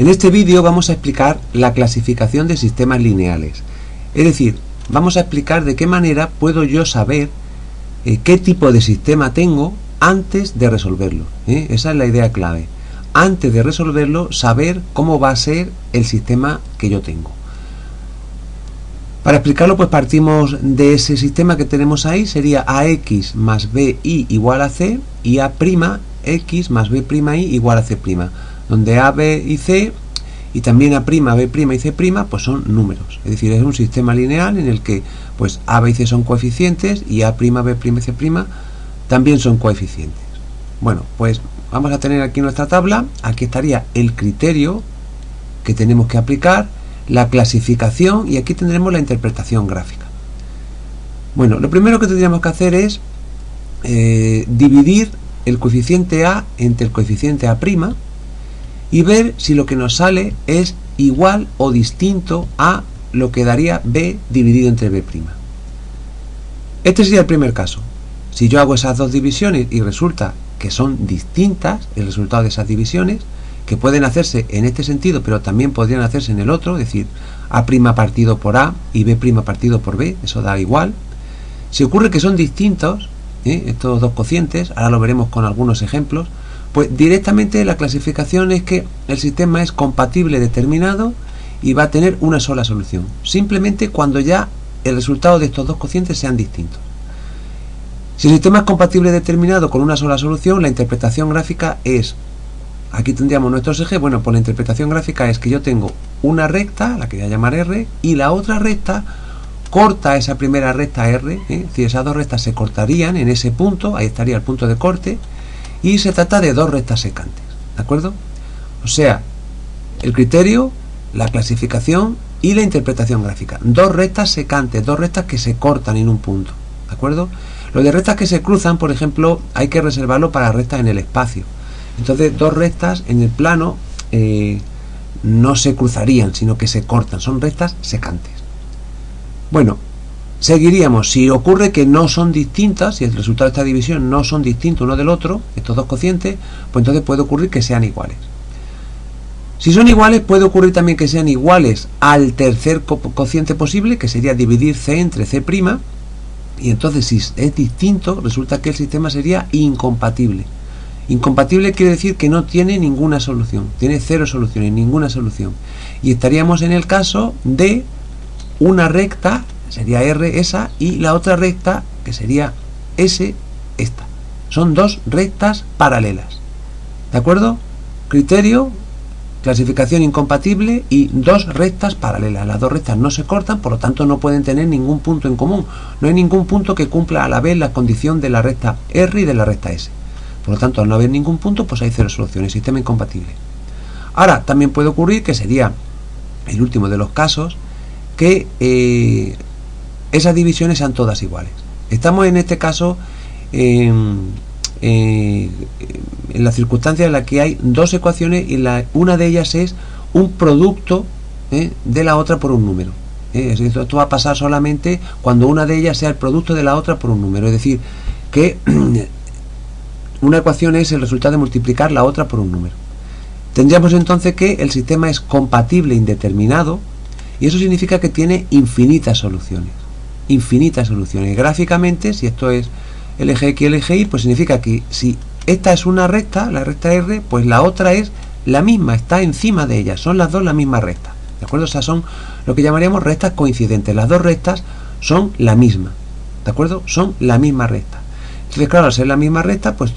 En este vídeo vamos a explicar la clasificación de sistemas lineales. Es decir, vamos a explicar de qué manera puedo yo saber qué tipo de sistema tengo antes de resolverlo. Esa es la idea clave. Antes de resolverlo, saber cómo va a ser el sistema que yo tengo. Para explicarlo, pues partimos de ese sistema que tenemos ahí. Sería AX más BY igual a C y A'X más B'I igual a C', donde A, B y C y también A', B' y C' pues son números. Es decir, es un sistema lineal en el que pues A, B y C son coeficientes y A', B' y C' también son coeficientes. Bueno, pues vamos a tener aquí nuestra tabla. Aquí estaría el criterio que tenemos que aplicar, la clasificación, y aquí tendremos la interpretación gráfica. Bueno, lo primero que tendríamos que hacer es dividir el coeficiente A entre el coeficiente A' y ver si lo que nos sale es igual o distinto a lo que daría B dividido entre B'. Este sería el primer caso. Si yo hago esas dos divisiones y resulta que son distintas el resultado de esas divisiones, que pueden hacerse en este sentido, pero también podrían hacerse en el otro, es decir, A' partido por A y B' partido por B, eso da igual. Si ocurre que son distintos, estos dos cocientes, ahora lo veremos con algunos ejemplos, pues directamente la clasificación es que el sistema es compatible determinado y va a tener una sola solución, simplemente cuando ya el resultado de estos dos cocientes sean distintos. Si el sistema es compatible determinado con una sola solución, la interpretación gráfica es, aquí tendríamos nuestros ejes. Bueno, pues la interpretación gráfica es que yo tengo una recta, la que voy a llamar R, y la otra recta corta esa primera recta R, es decir, esas dos rectas se cortarían en ese punto, ahí estaría el punto de corte, y se trata de dos rectas secantes, ¿de acuerdo? O sea, el criterio, la clasificación y la interpretación gráfica. Dos rectas secantes, dos rectas que se cortan en un punto, ¿de acuerdo? Lo de rectas que se cruzan, por ejemplo, hay que reservarlo para rectas en el espacio. Entonces, dos rectas en el plano no se cruzarían, sino que se cortan, son rectas secantes. Bueno, seguiríamos. Si ocurre que no son distintas, si el resultado de esta división no son distintos uno del otro, estos dos cocientes, pues entonces puede ocurrir que sean iguales. Si son iguales, puede ocurrir también que sean iguales al tercer cociente posible, que sería dividir C entre C', y entonces si es distinto, resulta que el sistema sería incompatible. Incompatible quiere decir que no tiene ninguna solución, tiene cero soluciones, ninguna solución. Y estaríamos en el caso de una recta, sería R esa, y la otra recta, que sería S, esta. Son dos rectas paralelas. ¿De acuerdo? Criterio, clasificación incompatible y dos rectas paralelas. Las dos rectas no se cortan, por lo tanto no pueden tener ningún punto en común. No hay ningún punto que cumpla a la vez la condición de la recta R y de la recta S. Por lo tanto, al no haber ningún punto, pues hay cero soluciones, sistema incompatible. Ahora, también puede ocurrir, que sería el último de los casos, que esas divisiones sean todas iguales. Estamos en este caso en la circunstancia en la que hay dos ecuaciones y una de ellas es un producto de la otra por un número. Esto va a pasar solamente cuando una de ellas sea el producto de la otra por un número. Es decir, que una ecuación es el resultado de multiplicar la otra por un número. Tendríamos entonces que el sistema es compatible indeterminado, y eso significa que tiene infinitas soluciones. Infinitas soluciones. Gráficamente, si esto es el eje X y el eje Y, pues significa que si esta es una recta, la recta R, pues la otra es la misma, está encima de ella. Son las dos la misma recta. ¿De acuerdo? O sea, son lo que llamaríamos rectas coincidentes. Las dos rectas son la misma. ¿De acuerdo? Son la misma recta. Entonces, claro, al ser la misma recta, pues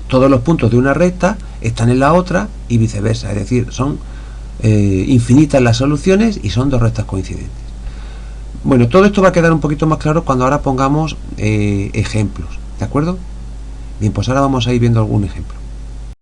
todos los puntos de una recta están en la otra y viceversa. Es decir, son infinitas las soluciones y son dos rectas coincidentes. Bueno, todo esto va a quedar un poquito más claro cuando ahora pongamos ejemplos. ¿De acuerdo? Bien, pues ahora vamos a ir viendo algún ejemplo.